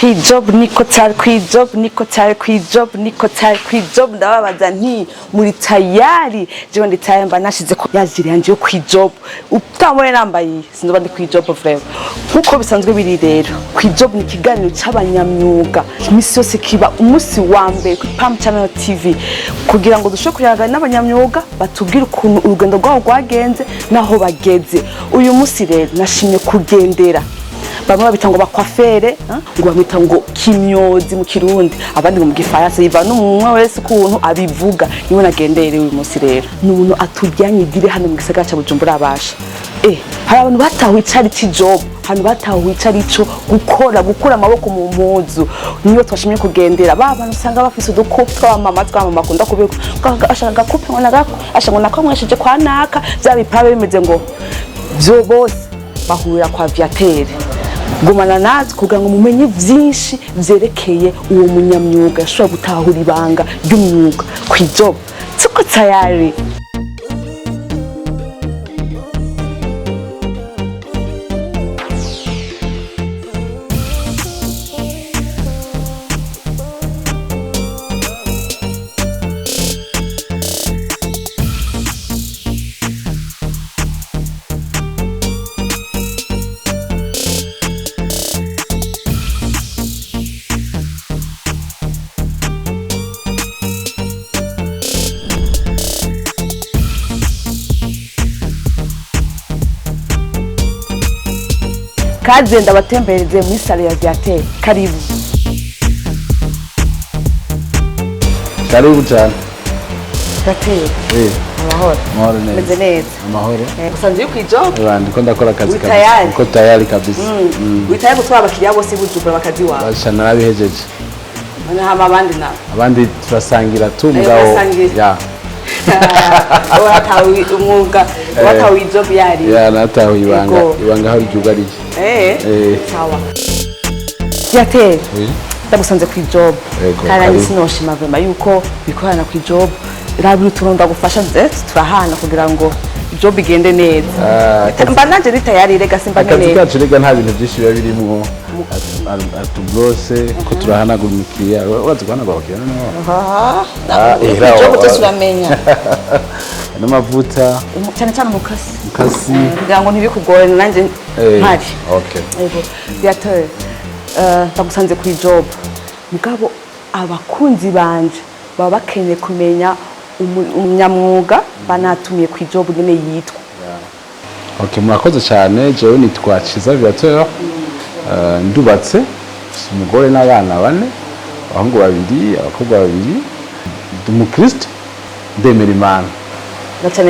kwijob niko cyari kwijob ndababaza nti muri tayari jewe ndi tayari mba nashize ko yaziri yanje yo kwijob utamwe nambaye sindoba ndi kwijob vrema nkuko bisanzwe biri rero kwijob ni kiganiro cy'abanyamyuga imisi yose kiba umunsi wa mbere ku Pam Channel TV kugira ngo dushoke kuyaga n'abanyamyuga batubwira ukuntu urugendo rwabo rwagenze naho bageze uyu munsi rero nashimye kugendera bamwe babita ngo bakwafere ngo bamita ngo kimyozi mu Kirundi abandi ngo mu Gifaransa yiva n'umwe wese ukuntu abivuga niwe nagendere uyu munsi rero n'umuntu atujyanye dire hano mu gisagara cya Bujumbura abasha hari abantu batahuye icari cy'ijob hano batahuye icari cyo gukura amaboko mu mpuzu niyo twashimye kugendera baba usanga bafise udukopwa tw'amama bakunda kubika ashaka gakupe ngo nagako ashaka nako mwashije kwa naka byabipabe bimeze ngo byo bose bahurira kwa Viateur gumana natwe kugira ngo mumenye byinshi byerekeye uwo munyamyuga ashobora gutahura ibanga ry'umwuga kwijob tuko tayari kaje ndabatembereze muri sale ya Viateur karibu cyane Viateur amahoro meze neza amahoro usanze yuko ijob abandi ko ndakora akazi ko tayari kabisa witaye gutwara abakiriya bose Bujumbura bakazi wawe basha narabihejeje hama abandi turasangira tumgaho ya watawi umwuga watawi ijob yari natawe ibanga hari ryugariye sawa Viateur ndagusanze ku ijob kandi sinoshima vema yuko bikorana ku ijob rabi turonda gufasha turahana kugira ngo ijob igende neza mba nanje ndi tayari rega simba nene akazi kacu rega nta bintu byinshi biba birimo atubrose ko turahanagura umukiriya wazi guhanagura abakiriya ijob tusuramenya n'amavuta cyane mukasi kugira ngo ntibikugore nanje mpari yego Viateur ndagusanze ku ijob mugabo abakunzi banje baba bakeneye kumenya umunyamwuga banatumiye ku ijob nyene yitwa murakoze cyane jewe nitwa Viateur ndubatse umugore n'abana 4 abahungu 2 abakobwa 2 umukristo ndemera Imana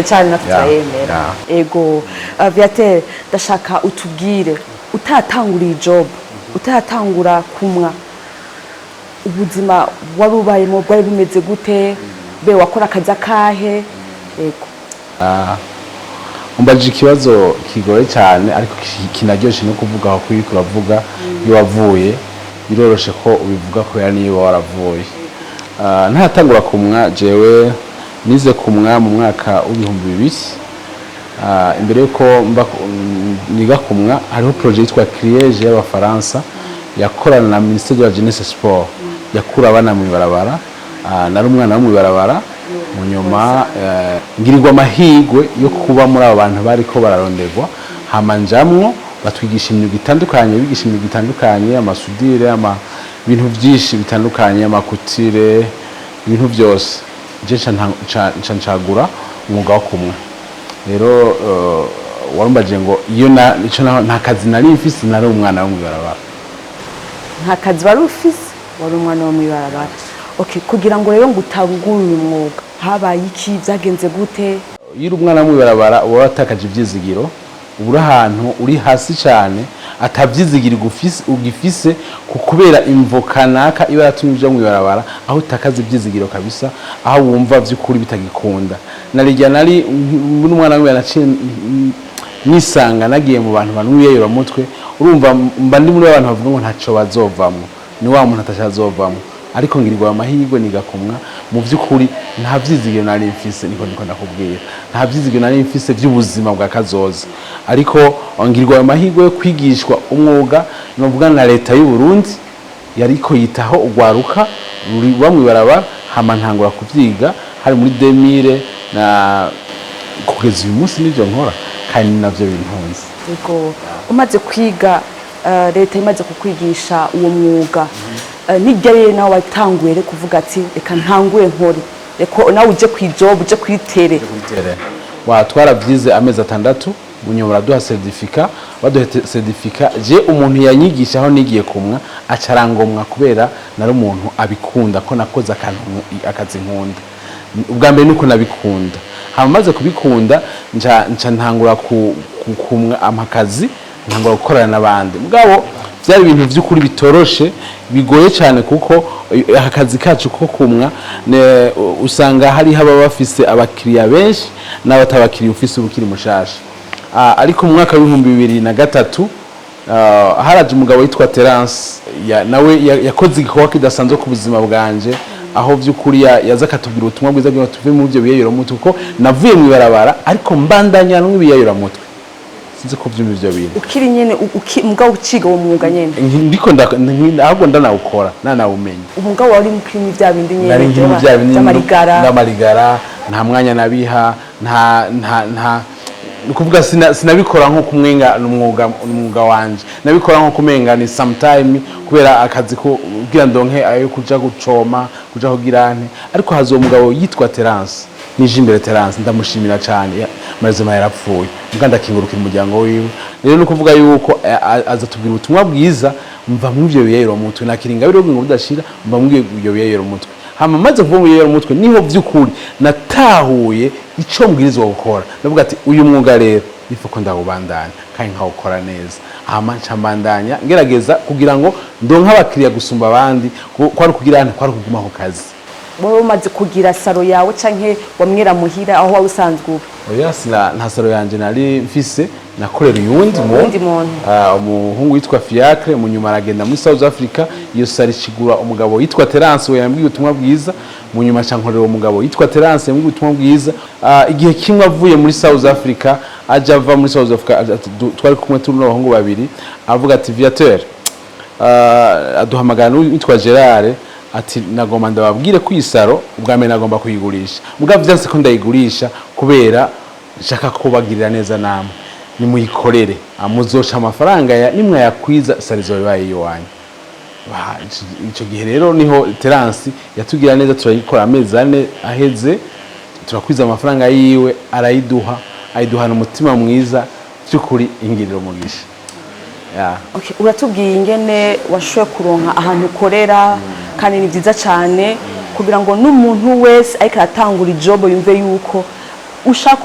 cyane natayemera ego Viateur ndashaka utubwire utatangura ijob utatangura kumwa ubuzima warubayemo bwari bimeze gute be wakora akazi kahe ego umbaje ikibazo kigoye cyane ariko kinaryoshe no kuvuga aho kuri kuravuga iyo wavuye biroroshe ko ubivuga ko yari niyo waravuye ntatangura kumwa jewe nize kumwa mu mwaka w'2000 imbere yuko niga kumwa hariho projet yitwa Criege y'Abafaransa yakorana na Ministère de la Jeunesse et Sport yakura abana mu ibarabara nari umwana wo mu ibarabara mu nyuma ngirirwa amahigwe yo kuba muri abo bantu bariko bararonderwa hamanjamwo batwigisha imyuga itandukanye amasudire ibintu byinshi bitandukanye amakutire ibintu byose je ncagura umwuga wo kumwe rero warumbaje ngo iyo nta kazi nari mfise nari umwana wo mu ibarabara nta kazi wari ufise wari umwana wo mu ibarabara kugira ngo rero ngutangure umwuga habaye iki byagenze gute yiri umwana wo mu ibarabara uba watakaje ivyizigiro ubura ahantu uri hasi cyane atavyizigiro ugifise kubera imvokanaka iba yatumye uje mu ibarabara aho utakaza ivyizigiro kabisa aho wumva vy'ukuri bitagikunda narijya nari n'umwana we yanaciye nisanga nagiye mu bantu banuyeyura mutwe urumva mba ndi muri abantu bavuga ngo ntaco bazovamo ni wa muntu atashazovamo ariko ngirirwa amahirwe nigakumwa mu by'ukuri nta vyizigiro nari mfise niko ndakubwira nta vyizigiro nari mfise by'ubuzima bwa kazoza ariko ngirirwa amahirwe yo kwigishwa umwuga novuga na leta y'u Burundi yariko yitaho ugwaruka ruba mwibarabara hama ntangura kuvyiga hari muri 2000 na kugeza uyu munsi nivyo nkora kandi navyo bintunze. Yego umaze kwiga leta imaze kukwigisha uwo mwuga nigere nawe watanguye kuvuga ati reka ntangure nkore reko nawe uje kwijob uje kwitere wa twaravyize amezi 6 munyobora duha certificat baduha certificat je umuntu yanyigisha aho nigiye kumwa acarangomwa kubera nari umuntu abikunda ko nakoze akazi nkunda ubwa mbere nuko nabikunda hamaze kubikunda nca ntangura kumwa amakazi ntangura gukorana n'abandi mugabo byari ibintu by'ukuri bitoroshe bigoye cyane kuko akazi kacu ko kumwa usanga hari haba bafise abakiriya benshi n'abatabakiriya ufise ubukiri mushasha ariko mu mwaka wa 2003 haraje umugabo witwa Terence nawe yakoze igikorwa kidasanzwe ku buzima bwanje aho by'ukuri yaza katubwira ubutumwa bwiza bwo tuve mu byo biyayura mutwe ko navuye mu ibarabara ariko mbandanya n'ibiyayura mutwe sinzi ko byumva ibyo bintu ukiri nyene mugabo uciga uwo mwuga nyene ndiko ahubwo ndanawukora nanawumenya umugabo wari mukiri bya bindi nyene nari nkiri bya bindi n'amarigara nta mwanya nabiha nta nukuvuga sinabikora nko kumwenga umwuga wanje nabikora nko kumenga ni sometime kubera akazi ko kugira ndonke ayo kuja gucoma kuja kugira nte ariko hazo umugabo yitwa Terence nije imbere Terence ndamushimira cyane maze yarapfuye muganda kingurukira umuryango wiwe rero nukuvuga yuko aza tubwira ubutumwa bwiza mva mu byo biyayiro mutwe nakiringa biro ngo budashira mva mu byo biyayiro mutwe hama maze kuva mu biyayiro mutwe niho by'ukuri natahuye ico mbwirizwa gukora ndavuga ati uyu mwuga rero nifuko ndawubandanya kandi nkawukora neza hama ncambandanya ngerageza kugira ngo ndonka abakiriya gusumba abandi kwari kugira kwari kuguma ku kazi wowe umaze kugira saro yawe canke wamwera muhira aho wawe usanzwe oya nta saro yanje nari mfise nakorera uyundi muntu umuhungu witwa Fiacre munyuma aragenda muri South Africa iyo saro ikigura umugabo witwa Terence we yambwiye ubutumwa bwiza munyuma cankorera umugabo witwa Terence yambwiye ubutumwa bwiza igihe kimwe avuye muri South Africa aja ava muri South Africa twari kumwe turi n'abahungu babiri avuga ati Viateur aduhamagara witwa Gerard ati nagomba ndababwire ko isaro ubwa mbere nagomba kuyigurisha mugabo byanse ko ndayigurisha kubera nshaka kubagirira neza namwe ni muyikorere amuzoca amafaranga ya nimwe yakwiza sarizo bibaye yiwanyu ico gihe rero niho Terence yatugira neza turayikora amezi 4 aheze turakwiza amafaranga yiwe ayiduha n'umutima mwiza cyukuri ingiriro mugisha okay uratubwiye ingene washoye kuronka ahantu ukorera kandi ni byiza cyane kugira ngo n'umuntu wese ariko atangura ijob yumve yuko ushaka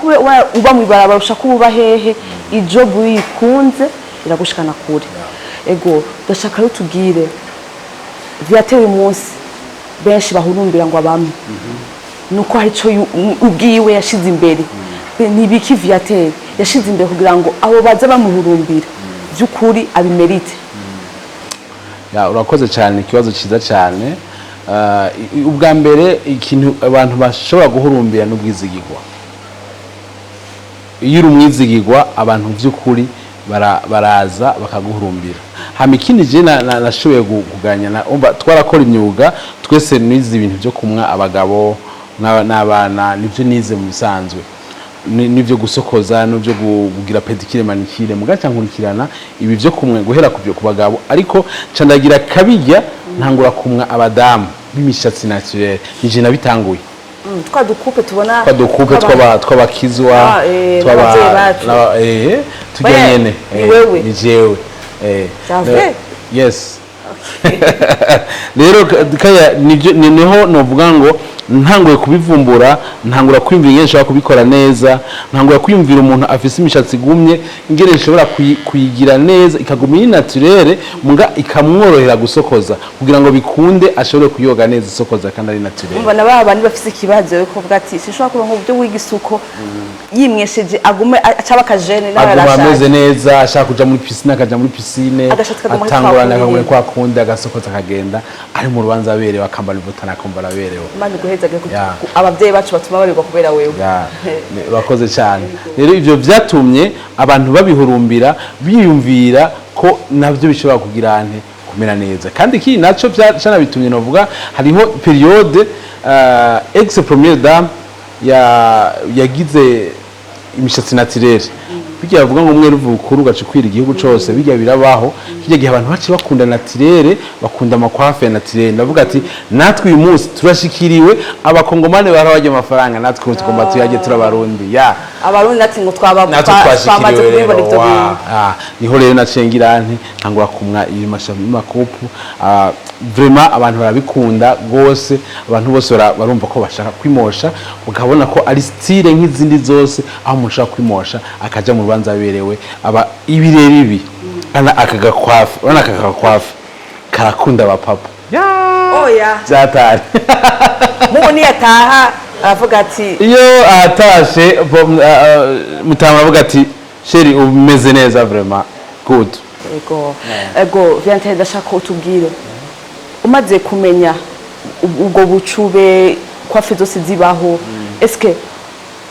uba mu ibarabara ushaka uba hehe ijob uyikunze iragushikana kure ego ndashaka rutubwire Viateur uyu munsi benshi bahurumbira ngo abamwe nuko hari cyo ubwiwe yashize imbere nibiki Viateur yashize imbere kugira ngo abo baza bamuhurumbira by'ukuri abimerite urakoze cyane ikibazo cyiza cyane ubwa mbere ikintu abantu bashobora guhurumbira n'ubwizigirwa iyo uri umwizigirwa abantu by'ukuri baraza bakaguhurumbira hama ikindi je nashoboye kuganya twarakora imyuga twese nize ibintu byo kumwa abagabo n'abana nivyo nize mu bisanzwe nivyo gusokoza nivyo kugira pedicure manicure mugaca nkurikirana ibi byo kumwe guhera ku bagabo ariko candagira kabijya ntangura kumwa abadamu bimishatsi naturelle nije nabitanguye twa dukupe tubona tw'abakizwa tujya nyene ni jewe yes rero kaya niho novuga ngo ntanguye kubivumbura ntangura kwiyumvira ingene nshobora kubikora neza ntangura kwiyumvira umuntu afise imishatsi igumye ingene nshobora kuyigira neza ikaguma iri naturelle muga ikamworohera gusokoza kugira ngo bikunde ashobore kuyoga neza isokoza kandi ari naturelle mbona babandi bafise ikibazo yo kuvuga ati sinshobora kuronka uburyo w'igisuko yimwesheje agume acaba kajene n'arashaka aguma ameze neza ashaka kuja muri piscine akaja muri piscine atangura nakagumye kwa kundi agasokoza akagenda ari mu rubanza aberewe akambara ivutana akumva araberewe abavyeyi bacu batuma babirwa kubera wewe urakoze cyane rero ivyo vyatumye abantu babihurumbira biyumvira ko navyo bishobora kugira ante mera neza kandi iki naco byanabitumye novuga hariho periode ex première dame yagize imishatsi naturelle bijya bavuga ngo umwe ruvukuru gace kwira igihugu cyose bijya birabaho kijya gihe abantu baci bakunda naturelle bakunda amakwafe ya naturelle ndavuga ati natwe uyu munsi turashikiriwe abakongomane barabajya amafaranga natwe tugomba tuyaje turabarundi ya abarundi nati ngo twamaze kubibona ibyo bintu niho rero nacengira nti ntangura kumwa makupu vraiment abantu barabikunda gose abantu bose barumva ko bashaka kwimosha ukabona ko ari style nk'izindi zose aho umuntu ashaka kwimosha akaja mu rubanza biberewe aba ibirere bibi ana akagakwafe urana akagakwafe karakunda abapapa oya zatari mubo ni yataha avuga ati iyo atashe mutama avuga ati sheri umeze neza vraiment good ego Viantre ndashaka utubwire umaze kumenya ubwo bucube kwafe zose zibaho eske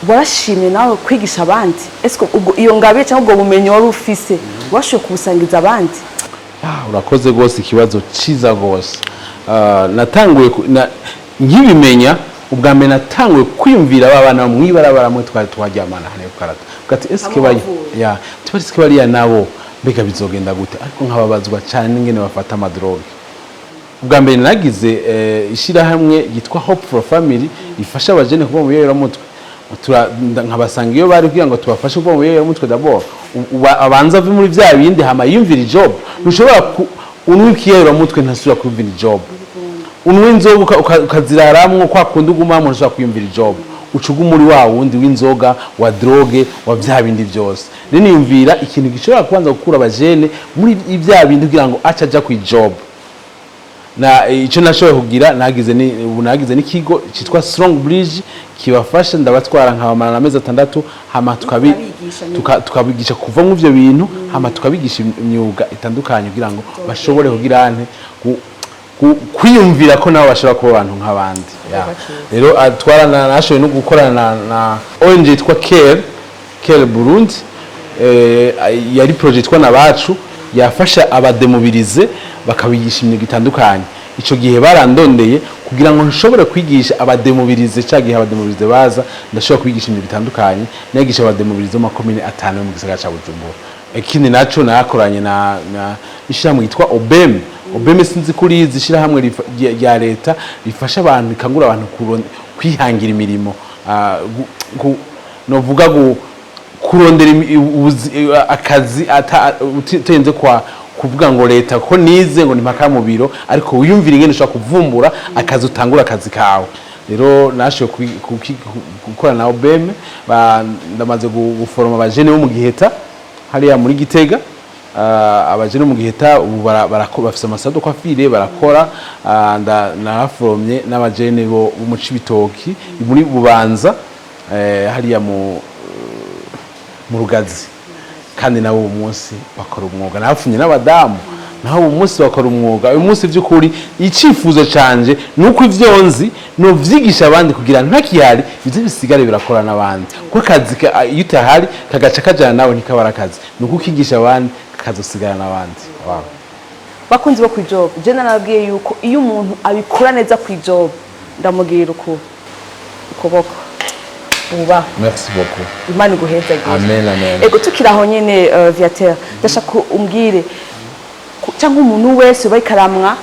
warashimye nawe kwigisha abandi eske ubwo iyo ngabe cyangwa ubwo bumenyi wari ufise washoye kubusangiza abandi urakoze gose ikibazo ciza gose natanguye nkibimenya ubwa mbere natanguye kwiyumvira abana mwibarabara mwe twari twajyamana hane karata gati eske bari ya eske bari nabo mbega bizogenda gute ariko nkababazwa cyane n'ingene bafata amadroge ubwa mbere nagize ishira hamwe yitwa Hope for Family ifasha abajene kuba mu yero mutwe nkabasanga iyo bari kugira ngo tubafashe kuba mu yero mutwe d'abord abanza ave muri vya bindi hama yumvira job ntushobora unwikiyero mutwe ntasubira kwumvira job unwinzoga ukaziraramwo kwa kundi uguma mu nshaka kwiyumvira job ucuga muri wa wundi w'inzoga wa droge wa vya bindi byose rero niyumvira ikintu gishobora kubanza gukura abajene muri ivya bindi kugira ngo acaja ku job na ico nashoboye kugira nagize n'ikigo citwa Strong Bridge kibafasha ndabatwara nkabamana na mezi 6 hama tukabigisha kuva mu ivyo bintu hama tukabigisha imyuga itandukanye kugira ngo bashobore kugira ante kwiyumvira ko nabo bashobora kuba abantu nk'abandi rero twarana nashoboye no gukorana na ONG yitwa Care Burundi yari project twa nabacu yafasha abademobilize bakabigisha imyuga itandukanye ico gihe barandondeye kugira ngo nshobore kwigisha abademobilize cagihe abademobilize baza ndashobora kwigisha imyuga itandukanye nagisha abademobilize mu makomine 5 mu gisagara ca Bujumbura ikindi naco nakoranye na ishyirahamwe yitwa obeme sinzi kuri zishira hamwe rya leta rifasha abantu ikangura abantu kwihangira imirimo novuga kurondera akazi utenze kwa kuvuga ngo leta ko nize ngo nimpaka mu biro ariko wiyumvira ingene ushaka kuvumbura akazi utangura akazi kawe rero nasho gukora na obeme ndamaze guforoma abajene bo mu Giheta hariya muri Gitega abajene mu Giheta ubu bafise amasado kwa file barakora naraforomye n'abajene bo mu Cibitoki muri Bubanza hariya mu Rugazi kandi nabo umunsi bakora umwuga nafunye n'abadamu naho umunsi bakora umwuga uyu munsi by'ukuri icifuzo canje nuko ivyonzi no vyigisha abandi kugira ntakihari ivyo bisigare birakora n'abandi ko kazi iyo utahari kagaca kajana nawe ntikabara kazi nuko ukigisha abandi kazosigara n'abandi bakunzi bo kwijob je narabwiye yuko iyo umuntu abikora neza kwijob ndamubwira ukuboko uba merci beaucoup imana guheza amen amen ego tukiraho nyene Viateur ndashaka umbwire cyangwa umuntu wese bayikaramwa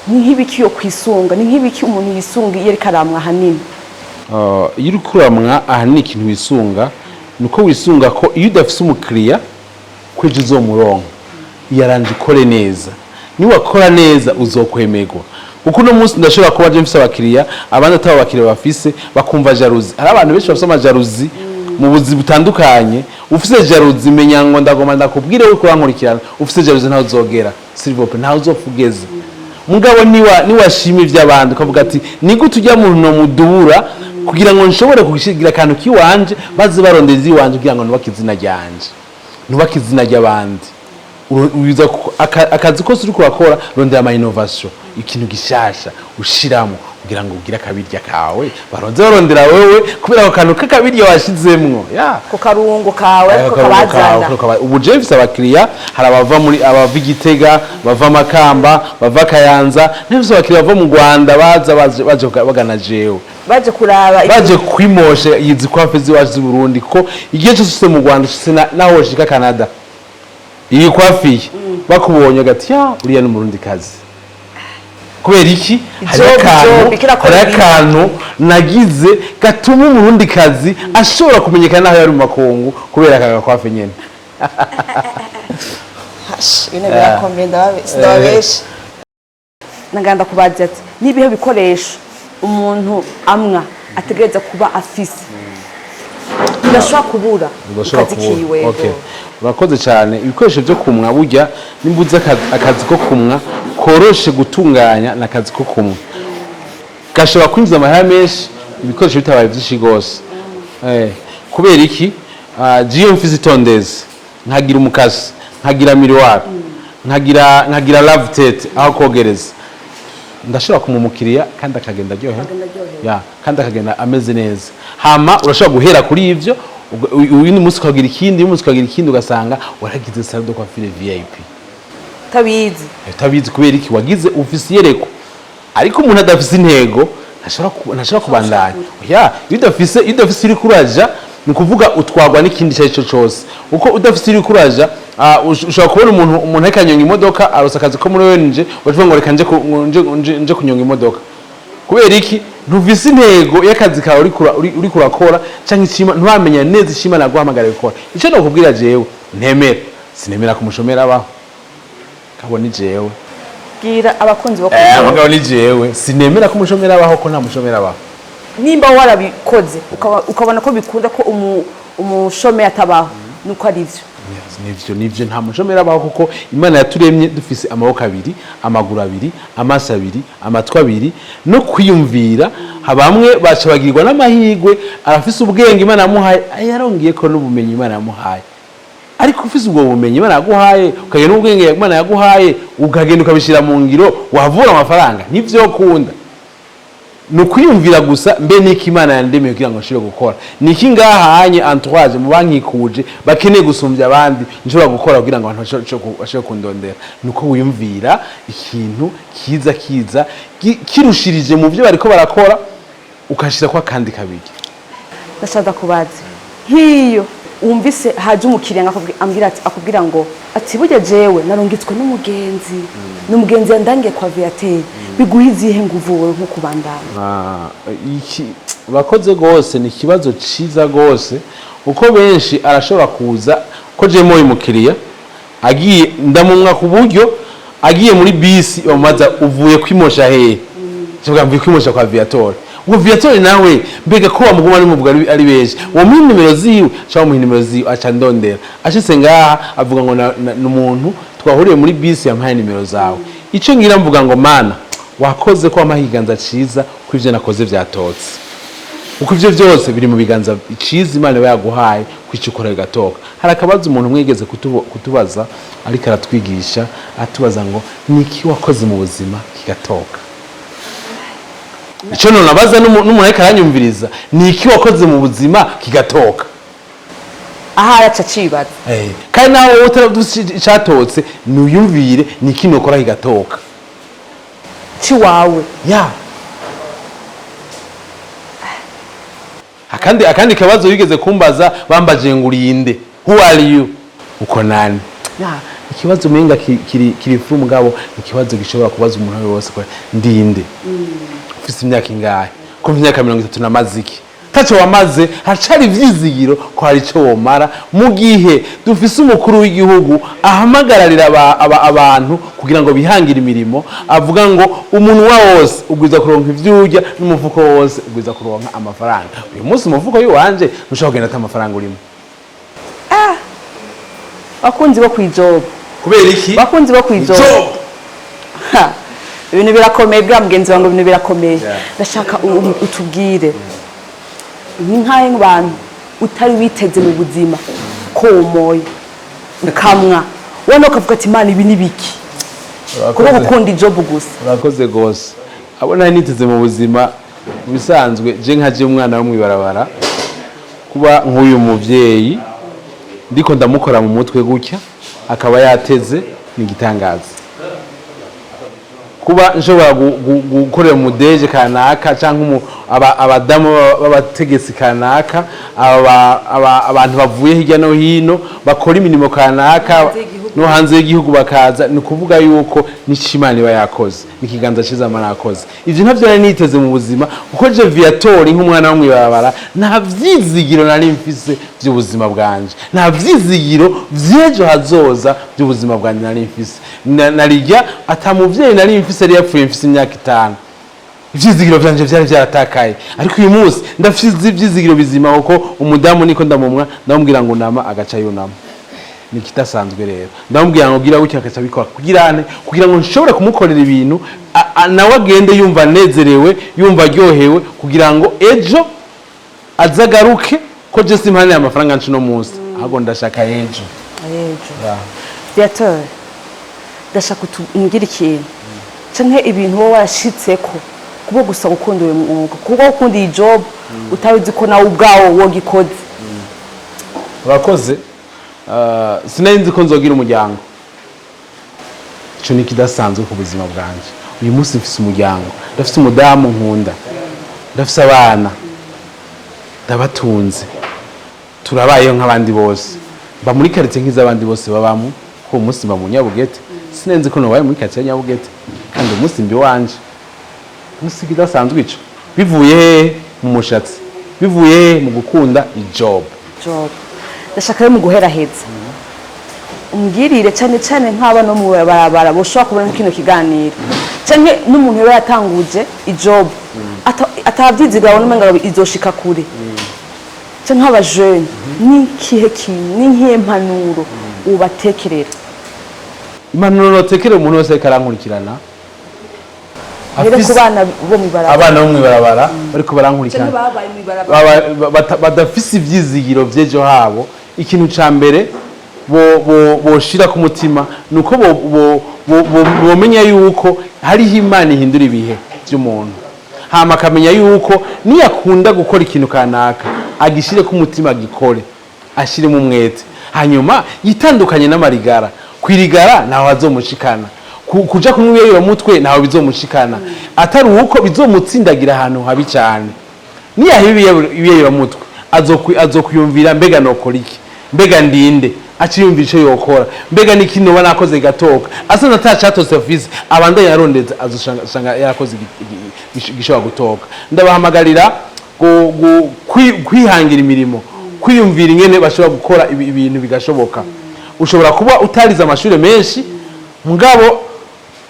nk'ibiki yo kwisunga ni nk'ibiki umuntu yisunga iyo karamwa hanini iyo ukuramwa ahanini ikintu wisunga nuko wisunga ko iyo udafise umukiriya kweje uzomuronka yaranje ikore neza niwakora neza uzokwemerwa uko no munsi ndashobora kuba je mfise abakiriya abandi ataba abakiriya bafise bakumva jalousie hari abantu benshi bafise amajalousie mu buzi butandukanye ufise jalousie menya ngo ndagoma ndakubwire uko urankurikirana ufise jalousie ntaho uzogera s'il vous plaît ntaho uzofugeze mugabo niwashima ivy'abandi ukavuga ati nigute ujya muntu no mudura kugira ngo nshobore kugishigira kantu kiwanje bazi barondezi wanje kugira ngo nubake izina ryanje nubake izina ry'abandi akazi kose uri kurakora rondera ama innovation ikintu gishasha ushiramo kugira ngo ugire akabirya kawe baronze barondera wewe kubera ako kantu k'akabirya washizemwo ku karungo kawe ariko kabazana. Ubu je mfise abakiriya hari abava Igitega, bava Makamba, bava Kayanza, n'abafise abakiriya bava mu Rwanda baje bagana jewe baje kuraba baje kwimosha yizi kwafe ziwacu z'u Burundi ko igihe cyose mu Rwanda naho shika Canada iyi kwafiye bakubonye gati ya uriya n'umurundi kazi kubera iki hari akantu nagize gatuma umurundi kazi ashobora kumenyekana naho yari mu makungu kubera aka kwafe nyene bine birakomeye ndababesha naganda kubaza ati nibihe bikoresho umuntu amwa ategereza kuba afise ndashobora kubura kazi kiwe. Okay, urakoze cyane. Ibikoresho byo kumwa burya nimbuze akazi ko kumwa koroshe gutunganya na kazi ko kumwa gashobora kwinjiza amahera menshi ibikoresho bitabaye byinshi gose kubera iki jiyo mfise itondeze nkagira umukasi nkagira miroir nkagira lave tete aho kogereza ndashobora kumumukiriya kandi akagenda ryohe kandi akagenda ameze neza. Hama urashobora guhera kuri ivyo uyu ni musi ukagira ikindi ugasanga waragize salle de coiffure VIP tabizi kubera iki wagize ufise yereko ariko umuntu adafise intego ntashobora kubandanya idafise iri kuraja ni kuvuga utwagwa n'ikindi cyo cyose uko udafise iri kuraja ushobora kubona umuntu akanyonga imodoka arosa akazi ko muri wenje wavuga ngo reka nje kunyonga imodoka kubera iki ntuvise intego y'akazi kawe uri kurakora cyangwa ikima nturamenya neza ishima naguhamagara gukora icyo nakubwira jewe sinemera kumushomera abaho kabone jewe bwira abakunzi bo mugabo ni jewe sinemera kumushomera abaho ko nta mushomera abaho nimba warabikoze ukabona ko bikunda ko umushomera atabaho nuko ari nivyo nta mushomera abaho kuko Imana yaturemye dufise amaboko abiri amaguru abiri amaso abiri amatwi abiri no kwiyumvira habamwe bacabagirwa n'amahigwe arafise ubwenge Imana yamuhaye yarongeye ko n'ubumenyi Imana yamuhaye ariko ufise ubwo bumenyi Imana yaguhaye ukagenda n'ubwenge Imana yaguhaye ukagenda ukabishira mu ngiro wavura amafaranga nivyo kunda nukwiyumvira gusa mbe niki Imana yandemeye kugira ngo nshobore gukora niki ngahanye entourage mu banki kuje bakeneye gusumbya abandi nshobora gukora kugira ngo abantu bashobore kundondera nuko wiyumvira ikintu kiza kirushirije mu byo bariko barakora ukashira kwa kandi kabiri. Ndashaka kubaza hiyo umvise haje umukiriya akubwira ngo ati burya jewe narungitswe n'umugenzi yandangiye kwa viateur biguhizihe nguvu wowe nko kubandana iki bakoze gose ni kibazo ciza gose uko benshi arashobora kuza ko je moyo mukiriya agiye ndamumwa ku buryo agiye muri bisi bamaza uvuye kwimosha hehe cyangwa mvuye kwimosha kwa viateur uwo viateur nawe mbega ko bamuguma ari muvuga ari beje uwo mu nimero ziwe cyangwa mu nimero ziwe aca ndondera ashitse ngaha avuga ngo n'umuntu twahuriye muri bisi yampaye nimero zawe ico ngira mvuga ngo mana wakoze ko amahiganza ciza ko ivyo nakoze vyatotse uko ivyo byose biri mu biganza ciza Imana yaguhaye kwicukora gatoka. Hari akabazo umuntu mwegeze kutubaza ariko aratwigisha atubaza ngo niki wakoze mu buzima kigatoka ico nabaza n'umuntu ariko aranyumviriza niki wakoze mu buzima kigatoka aha yaca cibaza kandi nawe utaraducatotse nuyumvire niki nokora kigatoka wawe akandi kabazo yigeze kumbaza bambaje ngurinde who are you uko nani ikibazo menga kiri fu mugabo ikibazo gishobora kubaza umuntu wese ko ndinde ufise imyaka ingahe ko imyaka 30 namaziki tacho wamaze hacari vyizigiro ko hari cyo womara mu gihe dufise umukuru w'igihugu ahamagararira abantu kugira ngo bihangira imirimo avuga ngo umuntu wose ugwiza kuronka ivyurya n'umufuko wose ugwiza kuronka amafaranga uyu munsi umufuko wanje nushaka kugenda amafaranga urimo bakunzi bo kwijob kubera iki bakunzi bo kwijob ibintu birakomeye bwa mugenzi wangu ibintu birakomeye ndashaka utubwire ni nkaye nk'abantu utari witeze mu buzima ko umoye ukamwa wano ukavuga ati Imana ibi nibiki kuko gukunda ijob gusa urakoze gose abona niteze mu buzima bisanzwe je nkaje umwana wo mwibarabara kuba nk'uyu muvyeyi ndiko ndamukora mu mutwe gutya akaba yateze ni gitangaza kuba nshobora gukorera mu deje kanaka canke abadamu b'abategetsi kanaka abantu bavuye hirya no hino bakora imirimo kanaka no hanze y'igihugu bakaza ni kuvuga yuko n'Imana iba yakoze n'ikiganza cy'Imana yakoze ivyo ntavyo nari niteze mu buzima kuko je viatori nk'umwana wo mwibarabara nta vyizigiro nari mfise by'ubuzima bwanje nta vyizigiro vyejo hazoza by'ubuzima bwanje nari mfise narijya atamuvyeyi nari mfise yari yapfuye mfise imyaka 5 ivyizigiro vyanje vyari vyaratakaye ariko uyu munsi ndafise ivyizigiro bizima kuko umudamu niko ndamumwa ndamubwira ngo nama agaca yunama ni kitasanzwe rero ndamubwira ngo gira gutya akaca bikora kugira ngo nshobore kumukorera ibintu nawe agende yumva nezerewe yumva aryohewe kugira ngo ejo azagaruke ko je simpane amafaranga nci no munsi ahubwo ndashaka ejo Viateur ndashaka umbwira ikintu canke ibintu wowe warashitseko kubo gusa gukunda uyu mwuga kuko ukunda iyi job utabizi ko nawe ubwawo wogikoze urakoze sinari ko nzogira umuryango ico ni kidasanzwe ku buzima bwanje uyu munsi mfise umuryango ndafise umudamu nkunda ndafise abana ndabatunze turabayeho nk'abandi bose mba muri quartier nk'izabandi bose babamo ko umunsi mba mu Nyabugete sinenze ko nobaye muri quartier ya Nyabugete kandi umunsi mbi wanje umunsi kidasanzwe ico bivuye mu mushatsi bivuye mu gukunda job ndashaka rero mu guheraheza umbwirire cyane nk'aba no mu barabara boshobora kubona kino kiganiro cyane n'umuntu yari yatanguje ijob atavyizigaho n'umenga izoshika kure cyane nk'aba jeune ni kihe kintu ni nkiye mpanuro ubatekerera impanuro notekerera umuntu wese karankurikirana ku bana bo mu barabara abana bo mu barabara bariko barankurikirana badafise ivyizigiro vyejo habo ikintu ca mbere boshira ku mutima nuko bomenya yuko hariho Imana ihindura ibihe by'umuntu hama akamenya yuko niyakunda gukora ikintu kanaka agishire ku mutima gikore ashiremo umwete hanyuma yitandukanye n'amarigara kwirigara naho azomushikana kuja kumwiyera mutwe naho bizomushikana atari uko bizomutsindagira ahantu habi cyane niyahibiyera mutwe azokuyumvira mbega nokora iki mbega ndinde aciyumvira ico yokora mbega nikino banakoze gatoka asa natacatose office abandanye yarondeze azoshanga yarakoze gishobora gutoka ndabahamagarira kwihangira imirimo kwiyumvira ingene bashobora gukora ibintu bigashoboka ushobora kuba utariza amashuri menshi mugabo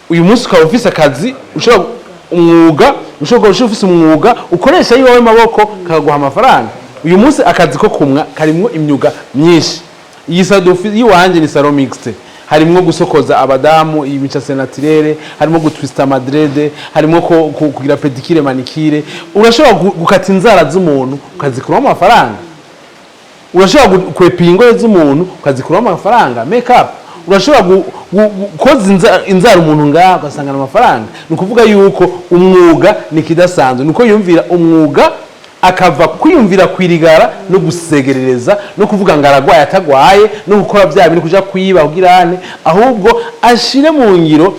uyu munsi ukaba ufise akazi ushobora ufise umwuga ukoresha yiwawe maboko kakaguha amafaranga uyu munsi akazi ko kumwa karimwo imyuga myinshi iyi sadofi yiwanje ni salon mixte harimo gusokoza abadamu imica senatirere harimo gutwista madrede harimo kugira pedicure manicure urashobora gukata inzara z'umuntu ukazikuramo amafaranga urashobora kwepa ingoye z'umuntu ukazikuramo amafaranga make up urashobora koza inzara umuntu ngaho ugasangana amafaranga ni ukuvuga yuko umwuga ni kidasanzwe nuko yumvira umwuga akava kwiyumvira kwirigara no gusegerereza no kuvuga ngo aragwaye atagwaye no gukora bya bintu kuja kwiba kugirane ahubwo ashire mu ngiro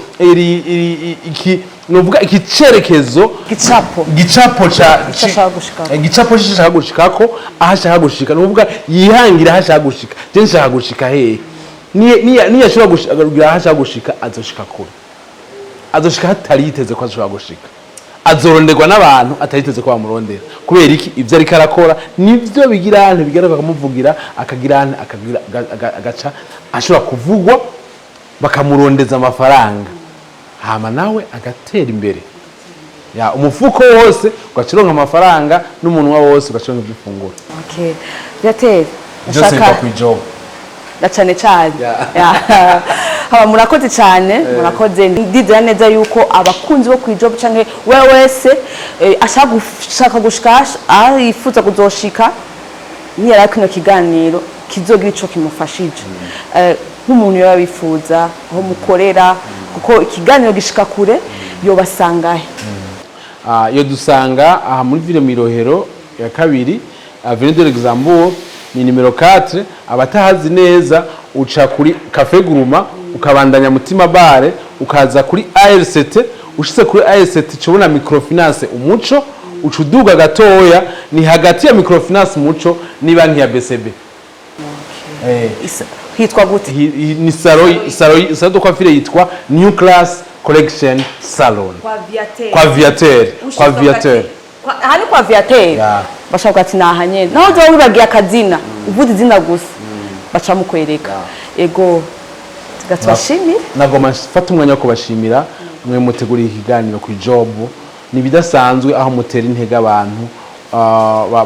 novuga ikicerekezo gicapo cyashaka gushikako ahashaka gushika novuga yihangira ahashaka gushika je nshaka gushika hehe niya ashobora gushika ahashaka gushika azoshika kure azoshika hatari yiteze ko ashobora gushika azoronderwa n'abantu atariteze ko bamurondera kubera iki ivyo ariko arakora nivyo bigirane bigaragara kumuvugira akagirane agaca ashobora kuvugwa bakamurondeza amafaranga hama nawe agatera imbere ya umufuko wose ugacironka amafaranga n'umunwa wose ugacironka ibyifunguro okay yateye ndashaka kwijob cyane haba murakoze cyane murakoze ndizera neza yuko abakunzi bo kwijob canke wewe wese ashaka gushika yifuza kuzoshika niyara kino kiganiro kizogira ico kimufashije nk'umuntu yabifuza aho mukorera kuko ikiganiro gishika kure yobasangahe iyo dusanga aha muri ville Mirohero ya kabiri avenue de l'Exembourg ni nimero 4 abatahazi neza uca kuri Cafe Guruma ukabandanya Mutima Bare ukaza kuri ALCT ushitse kuri ALCT cubona microfinance umuco ucuduga gatoya ni hagati ya microfinance umuco ni banki ya BCB. Hitwa gute? Ni salon de coiffure yitwa New Class Collection Salon. Kwa Viateur. Hani kwa Viateur. Bashaka ati nahanye. Naho zo wibagiye akazina. Uvuze izina gusa. Baca mukwereka. Ego gatwashimira. Nagoma fata umwanya wo kubashimira mwe muteguriye ikiganiro ku job. Ni bidasanzwe aho mutera intege abantu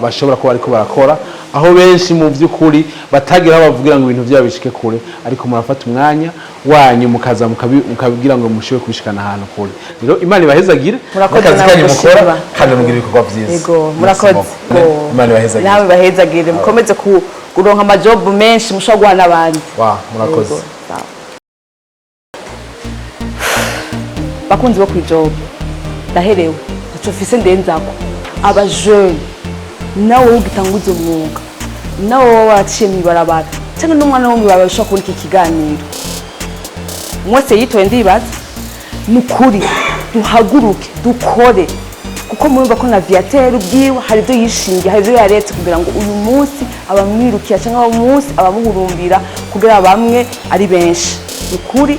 bashobora kuba ariko barakora aho benshi mu by'ukuri batagira bavugira ngo ibintu byabo bishike kure ariko murafata umwanya wanyu mukaza mukabwira ngo mushiwe kubishikana ahantu kure rero Imana ibahezagire akazi kanyu mukora kandi mugira ibikorwa byiza yego murakoze Imana ibahezagire nawe bahezagire mukomeze kuronka amajob menshi mushobora guhana abandi murakoze bakunzi bo kwijob ndaherewe ntacofise ndenzako aba jeune nawe ugitanguza umwuga nawe waciye mwibarabara cyangwa n'umwana wo mwibarabara ushaka kubona iki kiganiro mwese yitoye ndibaza nukuri duhaguruke dukore kuko murumva ko na Viateur ubwiwe hari byo yishingiye hari byo yaretse kugira ngo uyu munsi abamwirukiye cyangwa uyu munsi abamuhurumbira kugira bamwe ari benshi nukuri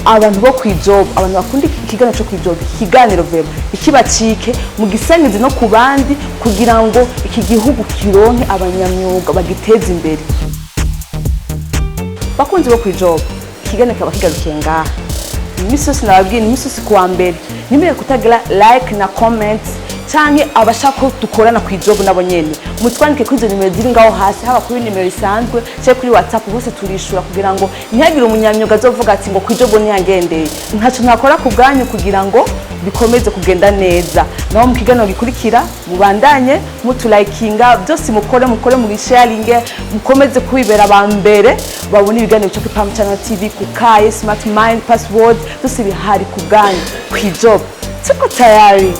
abantu bo kwijob abantu bakunda ikiganiro cyo kwijob ikiganiro vero ikibacike mu gisangize no ku bandi kugira ngo iki gihugu kironke abanyamyuga bagiteze imbere bakunzi bo kwijob ikiganiro kaba kigarukiye ngaha imisosi nababwiye imisosi kuwa mbere nimere kutagira like na comments canke abashaka ko dukorana kwijob nabo nyene mutwandike kuri izo nimero ziri ngaho hasi haba kuri nimero isanzwe cyangwa kuri WhatsApp bose turishura kugira ngo ntihagire umunyamyuga azovuga ati ngo kwijob ntiyangendeye ntaco nakora ku bwanyu kugira ngo bikomeze kugenda neza naho mu kiganiro gikurikira mubandanye mutulikekinga byose mukore mu sharing mukomeze kubibera abambere babona ibiganiro cyo kuri Pam Channel TV ku Kaye Smart Mind Password byose bihari ku bwanyu kwijob tuko tayari